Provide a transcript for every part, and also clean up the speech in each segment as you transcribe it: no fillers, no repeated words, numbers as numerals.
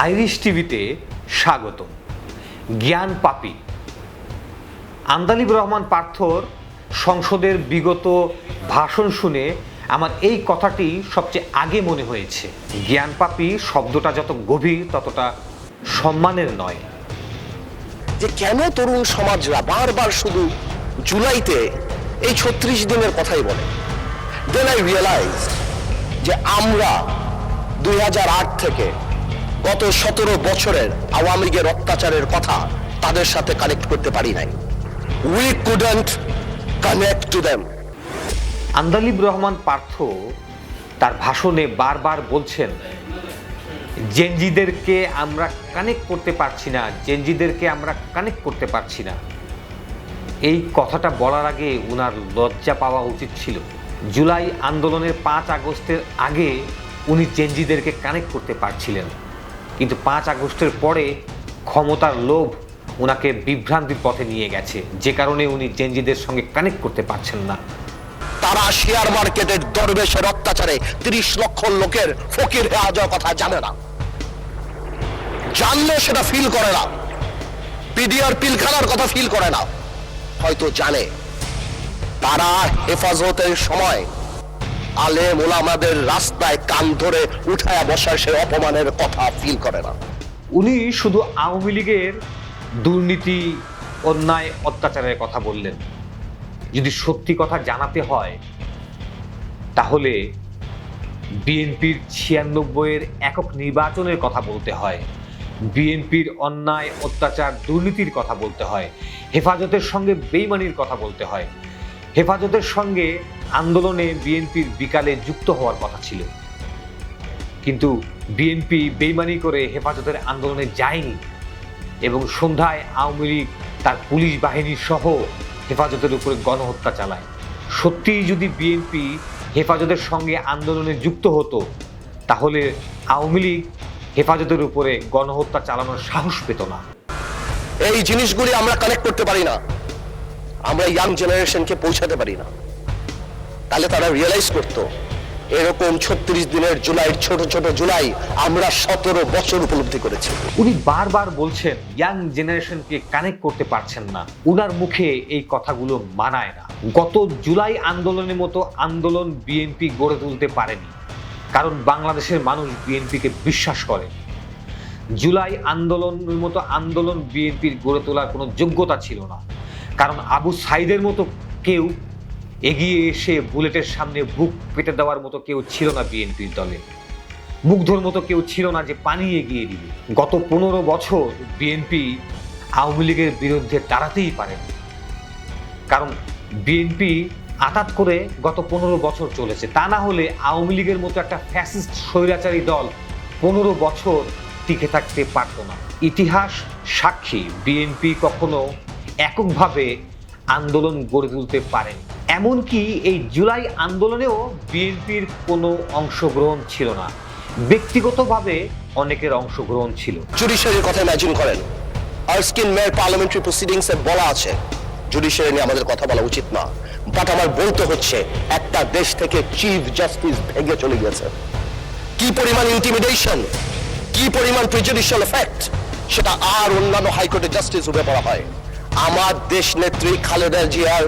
Irish টিভিতে স্বাগত। জ্ঞান পাপী আন্দালিব রহমান পার্থর সংসদের বিগত ভাষণ শুনে আমার এই কথাটি সবচেয়ে আগে মনে হয়েছে। জ্ঞান পাপী শব্দটা যত গভীর ততটা সম্মানের নয়। যে কেন তরুণ সমাজরা বারবার শুধু জুলাইতে এই ৩৬ দিনের কথাই বলে। দেন আই রিয়েলাইজ যে আমরা ২০০৮ থেকে গত ১৭ বছরের আওয়ামী লীগের অত্যাচারের কথা তাদের সাথে কানেক্ট করতে পারি নাই। We couldn't connect to them. Andalib Rahman Partha তার ভাষণে বারবার বলছেন, জেনজিদেরকে আমরা কানেক্ট করতে পারছি না, জেনজিদেরকে আমরা কানেক্ট করতে পারছি না। এই কথাটা বলার আগে উনার লজ্জা পাওয়া উচিত ছিল। জুলাই আন্দোলনের ৫ আগস্টের আগে উনি জেনজিদেরকে কানেক্ট করতে পারছিলেন, কিন্তু ৫ আগস্টের পরে ক্ষমতার লোভ ওনাকে বিভ্রান্তির পথে নিয়ে গেছে, যে কারণে উনি জেনজিদের সঙ্গে কানেক্ট করতে পারছেন না। তারা শেয়ার মার্কেটের দরবেশের অত্যাচারে ৩০ লক্ষ লোকের ফকির হয়ে যাওয়ার কথা জানে না, জানলে সেটা ফিল করে না। পিডিআর পিলখানার কথা ফিল করে না, হয়তো জানে। তারা হেফাজতের সময় আলেম ওলামাদের রাস্তায় কান ধরে উঠায়া বসার সে অপমানের কথা ফিল করে না। উনি শুধু আওয়ামী লীগের দুর্নীতি, অন্যায়, অত্যাচারের কথা বললেন। যদি সত্যি কথা জানাতে হয় তাহলে বিএনপির ৯৬-এর একক নির্বাচনের কথা বলতে হয়, বিএনপির অন্যায়, অত্যাচার, দুর্নীতির কথা বলতে হয়, হেফাজতের সঙ্গে বেইমানির কথা বলতে হয়। হেফাজতের সঙ্গে আন্দোলনে বিএনপির বিকালে যুক্ত হওয়ার কথা ছিল, কিন্তু বিএনপি বেইমানি করে হেফাজতের আন্দোলনে যায়নি এবং সন্ধ্যায় আওয়ামী লীগ তার পুলিশ বাহিনী সহ হেফাজতের উপরে গণহত্যা চালায়। সত্যিই যদি বিএনপি হেফাজতের সঙ্গে আন্দোলনে যুক্ত হতো তাহলে আওয়ামী লীগ হেফাজতের উপরে গণহত্যা চালানোর সাহস পেত না। এই জিনিসগুলি আমরা কানেক্ট করতে পারি না, আমরা ইয়াং জেনারেশনকে পৌঁছাতে পারি না। তাহলে তারা রিয়েলাইজ করতো এরকম ৩৬ দিনের জুলাইয়ের ছোট ছোট জুলাই আমরা ১৭ বছর উপলব্ধি করেছি। উনি বারবার বলছেন ইয়াং জেনারেশনকে কানেক্ট করতে পারছেন না। উনার মুখে এই কথাগুলো মানায় না। গত জুলাই আন্দোলনের মতো আন্দোলন বিএনপি গড়ে তুলতে পারেনি, কারণ বাংলাদেশের মানুষ বিএনপিকে বিশ্বাস করে। জুলাই আন্দোলনের মতো আন্দোলন বিএনপির গড়ে তোলার কোনো যোগ্যতা ছিল না, কারণ আবু সাইদের মতো কেউ এগিয়ে এসে বুলেটের সামনে বুক পেতে দেওয়ার মতো কেউ ছিল না বিএনপির দলে। মুগ্ধর মতো কেউ ছিল না যে পানি এগিয়ে দিবে। গত ১৫ বছর বিএনপি আওয়ামী লীগের বিরুদ্ধে দাঁড়াতেই পারেনি, কারণ বিএনপি আঘাত করে গত ১৫ বছর চলেছে। তা না হলে আওয়ামী লীগের মতো একটা ফ্যাসিস্ট স্বৈরাচারী দল ১৫ বছর টিকে থাকতে পারত না। ইতিহাস সাক্ষী, বিএনপি কখনো এককভাবে আন্দোলন গড়ে তুলতে পারেনি। এমনকি এই জুলাই আন্দোলনেও বিএনপির কোনো অংশগ্রহণ ছিল না, ব্যক্তিগতভাবে অনেকের অংশগ্রহণ ছিল। জুডিশিয়ারির কথা ইমাজিন করেন, আর্স্কিন মেয়র পার্লামেন্টারি প্রসিডিংসে বলা আছে জুডিশিয়ারি নিয়ে আমাদের কথা বলা উচিত না, বাট আমার বলতে হচ্ছে একটা দেশ থেকে চিফ জাস্টিস ভেঙে চলে গেছে। কি পরিমাণ ইন্টিমিডেশন, কি পরিমাণ প্রেজুডিশিয়াল এফেক্ট, সেটা আর অন্যান্য হাইকোর্টের জাস্টিস উপরে পড়া হয়। আমার দেশ নেত্রী খালেদা জিয়ার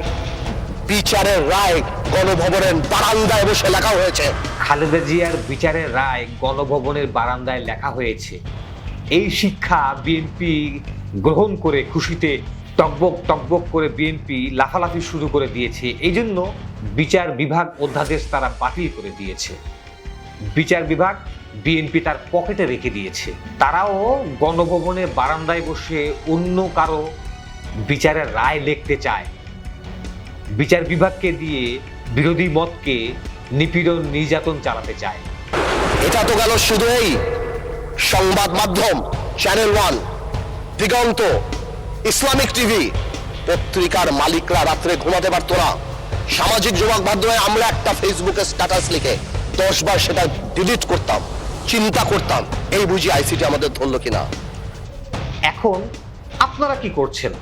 বিচারের রায় গণভবনের বারান্দায় বসে লেখা হয়েছে। খালেদা জিয়ার বিচারের রায় গণভবনের বারান্দায় লেখা হয়েছে। এই শিক্ষা বিএনপি গ্রহণ করে খুশিতে টকবক টকবক করে বিএনপি লাফালাফি শুরু করে দিয়েছে। এই জন্য বিচার বিভাগ অধ্যাদেশ তারা বাতিল করে দিয়েছে। বিচার বিভাগ বিএনপি তার পকেটে রেখে দিয়েছে। তারাও গণভবনের বারান্দায় বসে অন্য কারো বিচারের রায় লিখতে চায়। বিচার বিভাগকে দিয়ে বিরোধী মতকে নিপীড়ন, নির্যাতন চালাতে চায়। এটা তো গেল শুধু এই সংবাদ মাধ্যম, চ্যানেল 1, দিগন্ত, ইসলামিক টিভি। পত্রিকার মালিকরা রাত্রে ঘুমাতে পারতো না। সামাজিক যোগাযোগ মাধ্যমে আমরা একটা ফেসবুকে স্ট্যাটাস লিখে 10 বার সেটা ডিলিট করতাম, চিন্তা করতাম এই বুঝি আইসিটি আমাদের ধরলো কিনা। এখন আপনারা কি করছেন?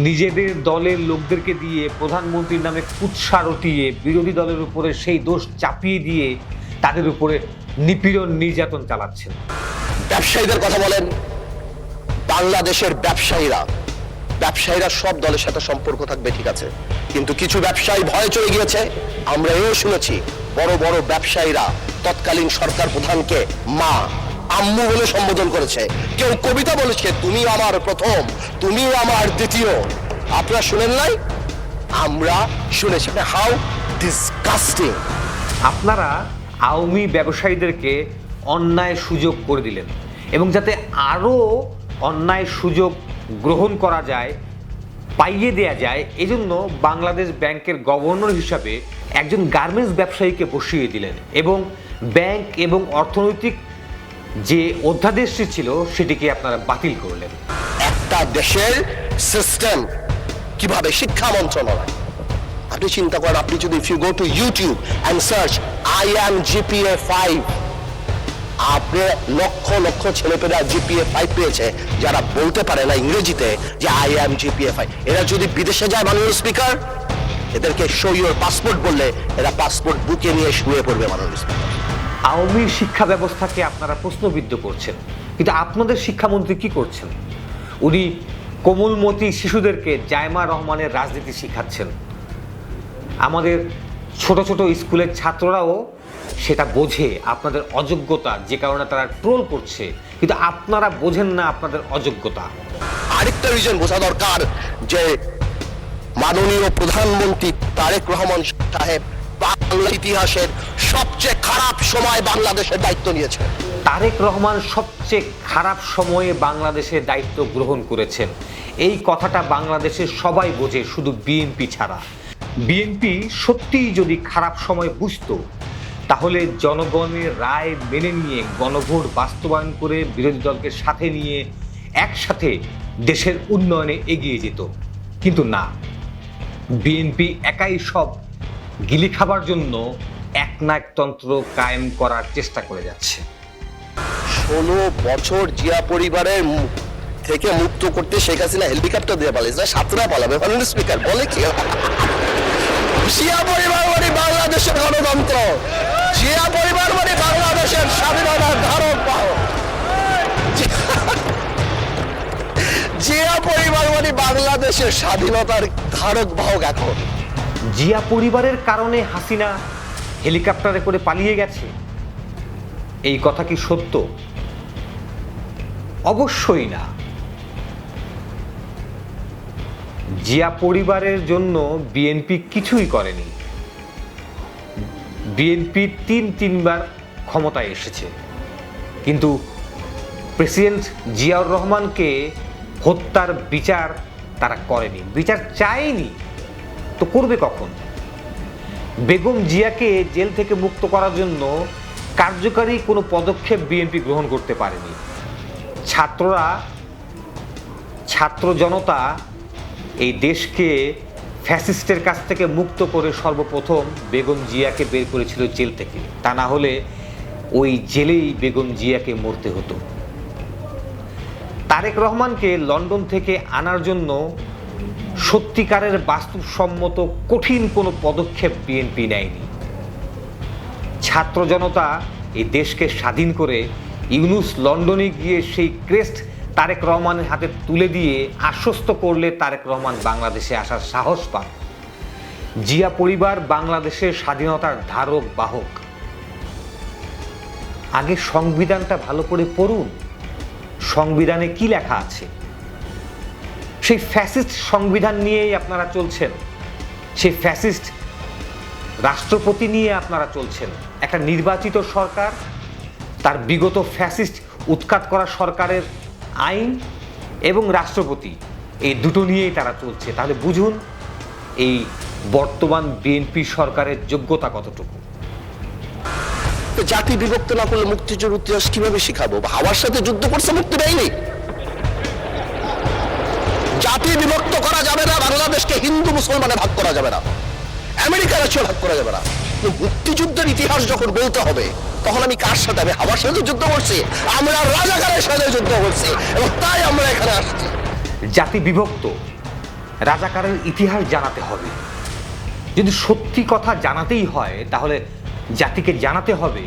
নিজেদের দলের লোকদেরকে দিয়ে প্রধানমন্ত্রীর নামে কুৎসা রটিয়ে বিরোধী দলের উপরে সেই দোষ চাপিয়ে দিয়ে তাদের উপরে নিপীড়ন নির্যাতন চালাচ্ছেন। ব্যবসায়ীদের কথা বলেন, বাংলাদেশের ব্যবসায়ীরা সব দলের সাথে সম্পর্ক থাকবে, ঠিক আছে, কিন্তু কিছু ব্যবসায়ী ভয়ে চলে গিয়েছে। আমরা এও শুনেছি বড় বড় ব্যবসায়ীরা তৎকালীন সরকার প্রধানকে মা, আম্মু বলে সম্বোধন করেছে। কেউ কবিতা বলেছে, তুমি আমার প্রথম, তুমি আমার দ্বিতীয়। আপনারা শুনেন নাই? আমরা শুনেছি। How disgusting! আপনারা আওয়ামী ব্যবসায়ীদেরকে অন্যায় সুযোগ করে দিলেন, এবং যাতে আরও অন্যায় সুযোগ গ্রহণ করা যায়, পাইয়ে দেয়া যায়, এজন্য বাংলাদেশ ব্যাংকের গভর্নর হিসাবে একজন গার্মেন্টস ব্যবসায়ীকে বসিয়ে দিলেন, এবং ব্যাংক এবং অর্থনৈতিক যে অধ্যাদেশটি ছিল সেটিকে আপনারা বাতিল করলেন। একটা দেশের সিস্টেম কিভাবে, শিক্ষা মন্ত্রণালয়, আপনি চিন্তা করেন, আপনি যদি if you go to YouTube and search IAM GPA 5, আপনি লক্ষ লক্ষ ছেলেপেলেরা GPA 5 পেয়েছে যারা বলতে পারে না ইংরেজিতে যে IAM GPA 5। এরা যদি বিদেশে যায়, মাননীয় স্পিকার, এদেরকে শো ইউর পাসপোর্ট বললে এরা পাসপোর্ট বুকে নিয়ে শুয়ে পড়বে, মাননীয় স্পিকার। আওয়ামী শিক্ষা ব্যবস্থাকে আপনারা প্রশ্নবিদ্ধ করছেন, কিন্তু আপনাদের শিক্ষামন্ত্রী কি করছেন? উনি কোমলমতি শিশুদেরকে জায়মা রহমানের রাজনীতি শিখাচ্ছেন। আমাদের ছোট ছোট স্কুলের ছাত্ররাও সেটা বোঝে আপনাদের অযোগ্যতা, যে কারণে তারা ট্রোল করছে, কিন্তু আপনারা বোঝেন না আপনাদের অযোগ্যতা। আরেকটা রিজন বোঝা দরকার যে মাননীয় প্রধানমন্ত্রী তারেক রহমান সাহেব বাংলা ইতিহাসের সবচেয়ে খারাপ সময় বাংলাদেশের দায়িত্ব নিয়েছে। তারেক রহমান সবচেয়ে খারাপ সময়ে বাংলাদেশের দায়িত্ব গ্রহণ করেছেন, এই কথাটা বাংলাদেশের সবাই বোঝে, শুধু বিএনপি ছাড়া। বিএনপি সত্যিই যদি খারাপ সময় বুঝতো, তাহলে জনগণের রায় মেনে নিয়ে গণভোট বাস্তবায়ন করে বিরোধী দলকে সাথে নিয়ে একসাথে দেশের উন্নয়নে এগিয়ে যেত। কিন্তু না, বিএনপি একাই সব গিলি খাবার জন্য একনায়কতন্ত্র কায়েম করার চেষ্টা করে যাচ্ছে। 16 বছর জিয়া পরিবারের থেকে মুক্ত করতে শেখ হাসিনা হেলিকপ্টার দিয়ে পালিয়েছে, সাতরা পালাবে, মাননীয় স্পিকার বলে কি? জিয়া পরিবার মানে বাংলাদেশের গণতন্ত্র, জিয়া পরিবার মানে বাংলাদেশের স্বাধীনতার ধারক বাহক, জিয়া পরিবার মানে বাংলাদেশের স্বাধীনতার ধারক বাহক। এখন জিয়া পরিবারের কারণে হাসিনা হেলিকপ্টারে করে পালিয়ে গেছে, এই কথা কি সত্য? অবশ্যই না। জিয়া পরিবারের জন্য বিএনপি কিছুই করেনি। বিএনপি তিনবার ক্ষমতায় এসেছে, কিন্তু প্রেসিডেন্ট জিয়াউর রহমানকে হত্যার বিচার তারা করেনি, বিচার চায়নি, তো করবে কখন? বেগম জিয়াকে জেল থেকে মুক্ত করার জন্য কার্যকারী কোনো পদক্ষেপ বিএনপি গ্রহণ করতে পারেনি। ছাত্র জনতা এই দেশকে ফ্যাসিস্টের কাছ থেকে মুক্ত করে সর্বপ্রথম বেগম জিয়াকে বের করেছিল জেল থেকে, তা না হলে ওই জেলেই বেগম জিয়াকে মরতে হতো। তারেক রহমানকে লন্ডন থেকে আনার জন্য সত্যিকারের বাস্তবসম্মত কঠিন কোনো পদক্ষেপ বিএনপি নেয়নি। ছাত্র জনতা এই দেশকে স্বাধীন করে ইউনূস লন্ডনে গিয়ে সেই ক্রেস্ট তারেক রহমানের হাতে তুলে দিয়ে আশ্বস্ত করলে তারেক রহমান বাংলাদেশে আসার সাহস পান। জিয়া পরিবার বাংলাদেশের স্বাধীনতার ধারক বাহক। আগে সংবিধানটা ভালো করে পড়ুন, সংবিধানে কি লেখা আছে। সেই ফ্যাসিস্ট সংবিধান নিয়েই আপনারা চলছেন, সেই ফ্যাসিস্ট রাষ্ট্রপতি নিয়ে আপনারা চলছেন। একটা নির্বাচিত সরকার, তার বিগত ফ্যাসিস্ট উৎখাত করা সরকারের আইন এবং রাষ্ট্রপতি, এই দুটো নিয়েই তারা চলছে। তাহলে বুঝুন এই বর্তমান বিএনপি সরকারের যোগ্যতা কতটুকু। জাতি বিভক্ত না করলে মুক্তিযুদ্ধের ইতিহাস কিভাবে শিখাবো? হাওয়ার সাথে যুদ্ধ করছে, মুক্তি দেয়নি। জাতি বিভক্ত করা যাবে না, বাংলাদেশকে হিন্দু মুসলমানে ভাগ করা যাবে না, আমেরিকার চেয়ে ভাগ করা যাবে না। মুক্তিযুদ্ধের ইতিহাস যখন বলতে হবে, তখন আমি কার সাথে? আমি হাওয়ার সাথে যুদ্ধ করছি, আমরা রাজাকারের সাথে যুদ্ধ করছি, এবং তাই আমরা এখানে আসছি। জাতি বিভক্ত, রাজাকারের ইতিহাস জানাতে হবে। যদি সত্যি কথা জানাতেই হয়, তাহলে জাতিকে জানাতে হবে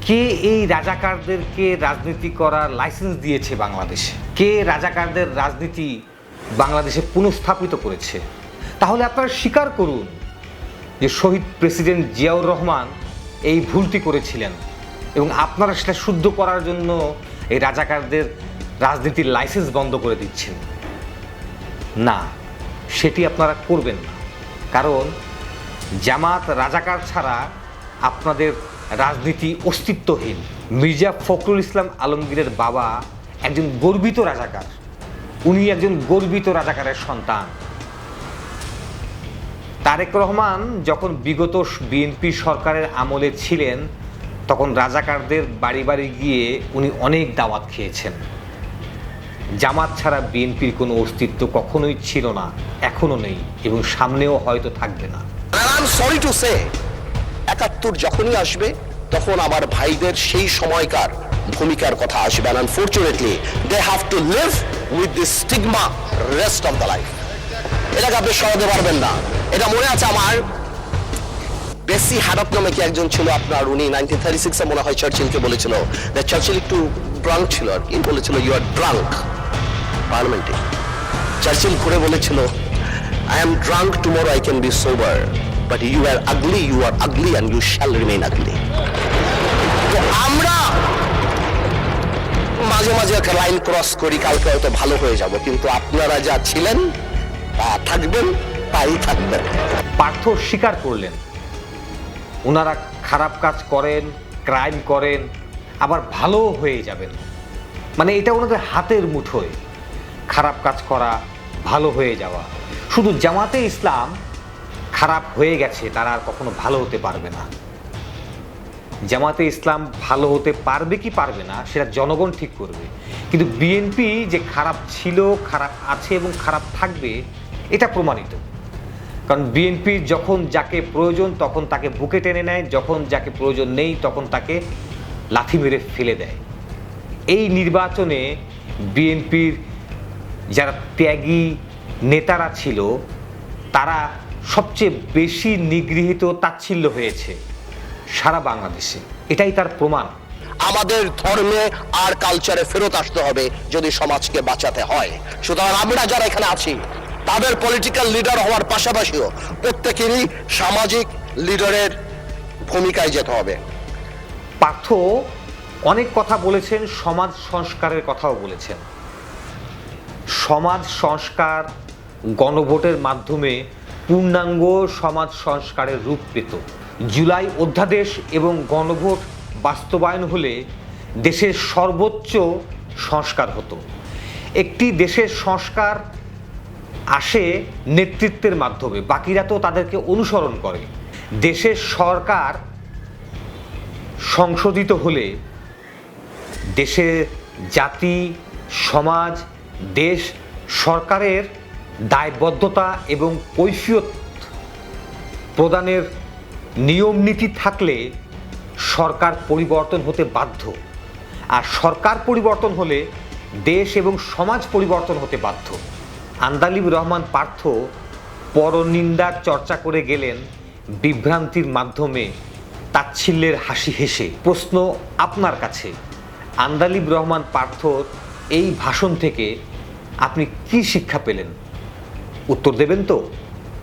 কে এই রাজাকারদেরকে রাজনীতি করার লাইসেন্স দিয়েছে বাংলাদেশে? কে রাজাকারদের রাজনীতি বাংলাদেশে পুনঃস্থাপিত করেছে? তাহলে আপনারা স্বীকার করুন যে শহীদ প্রেসিডেন্ট জিয়াউর রহমান এই ভুলটি করেছিলেন এবং আপনারা সেটা শুদ্ধ করার জন্য এই রাজাকারদের রাজনীতির লাইসেন্স বন্ধ করে দিচ্ছেন। না, সেটি আপনারা করবেন না, কারণ জামাত রাজাকার ছাড়া আপনাদের রাজনীতি অস্তিত্বহীন। মির্জা ফখরুল ইসলাম আলমগীরের বাবা একজন গর্বিত রাজাকার, উনি একজন গর্বিত রাজাকারের সন্তান। তারেক রহমান যখন বিগত বিএনপি সরকারের আমলে ছিলেন তখন রাজাকারদের বাড়ি বাড়ি গিয়ে উনি অনেক দাওয়াত খেয়েছেন। জামাত ছাড়া বিএনপির কোনো অস্তিত্ব কখনোই ছিল না, এখনো নেই এবং সামনেও হয়তো থাকবে না। সরি টু সে ৭১ যখনই আসবে তখন আমার ভাইদের সেই সময়কার ভূমিকার কথা আসবে। and unfortunately they have to live with this stigma rest of the life. এটাকে আপনি সরাতে পারবেন না। এটা মনে আছে আমার, বেসি হ্যাডপ নামে কি একজন ছিল আপনার, উনি 1936 মনে হয় চার্চিলকে বলেছিল, চার্চিল একটু ড্রাঙ্ক ছিল আর কি, বলেছিল ইউ আর ড্রাঙ্ক পার্লামেন্টে। চার্চিল ঘুরে বলেছিল I am drunk, tomorrow I can be sober, but you are ugly and you shall remain ugly. তো আমরা মাঝে মাঝে একটা লাইন ক্রস করি, কালকে হয়তো ভালো হয়ে যাব, কিন্তু আপনারা যা ছিলেন তা থাকবেন, তাই থাকবেন। পার্থ স্বীকার করলেন ওনারা খারাপ কাজ করেন, ক্রাইম করেন, আবার ভালো হয়ে যাবেন। মানে এটা ওনাদের হাতের মুঠোয়, খারাপ কাজ করা, ভালো হয়ে যাওয়া। শুধু জামাতে ইসলাম খারাপ হয়ে গেছে, তারা আর কখনো ভালো হতে পারবে না। জামাতে ইসলাম ভালো হতে পারবে কি পারবে না সেটা জনগণ ঠিক করবে, কিন্তু বিএনপি যে খারাপ ছিল, খারাপ আছে এবং খারাপ থাকবে এটা প্রমাণিত। কারণ বিএনপি যখন যাকে প্রয়োজন তখন তাকে বুকে টেনে নেয়, যখন যাকে প্রয়োজন নেই তখন তাকে লাথি মেরে ফেলে দেয়। এই নির্বাচনে বিএনপির যারা ত্যাগী নেতারা ছিল তারা সবচেয়ে বেশি নিগৃহীত, তাচ্ছিল্য হয়েছে সারা বাংলাদেশে, এটাই তার প্রমাণ। আমাদের ধর্মে আর কালচারে ফেরত আসতে হবে যদি সমাজকে বাঁচাতে হয়। সুতরাং আমরা যারা এখানে আছি তাদের পলিটিক্যাল লিডার হওয়ার পাশাপাশিও প্রত্যেকেরই সামাজিক লিডারের ভূমিকায় যেতে হবে। পার্থ অনেক কথা বলেছেন, সমাজ সংস্কারের কথাও বলেছেন। সমাজ সংস্কার গণভোটের মাধ্যমে পূর্ণাঙ্গ সমাজ সংস্কারের রূপ পেত। জুলাই অধ্যাদেশ এবং গণভোট বাস্তবায়ন হলে দেশের সর্বোচ্চ সংস্কার হতো। একটি দেশের সংস্কার আসে নেতৃত্বের মাধ্যমে, বাকিরা তো তাদেরকে অনুসরণ করে। দেশের সরকার সংশোধিত হলে দেশের জাতি, সমাজ, দেশ, সরকারের দায়বদ্ধতা এবং কৈফিয়ত প্রদানের নিয়ম নীতি থাকলে সরকার পরিবর্তন হতে বাধ্য, আর সরকার পরিবর্তন হলে দেশ এবং সমাজ পরিবর্তন হতে বাধ্য। আন্দালিব রহমান পার্থ পরনিন্দার চর্চা করে গেলেন বিভ্রান্তির মাধ্যমে, তাচ্ছিল্যের হাসি হেসে। প্রশ্ন আপনার কাছে, আন্দালিব রহমান পার্থর এই ভাষণ থেকে আপনি কি শিক্ষা পেলেন? উত্তর দেবেন তো?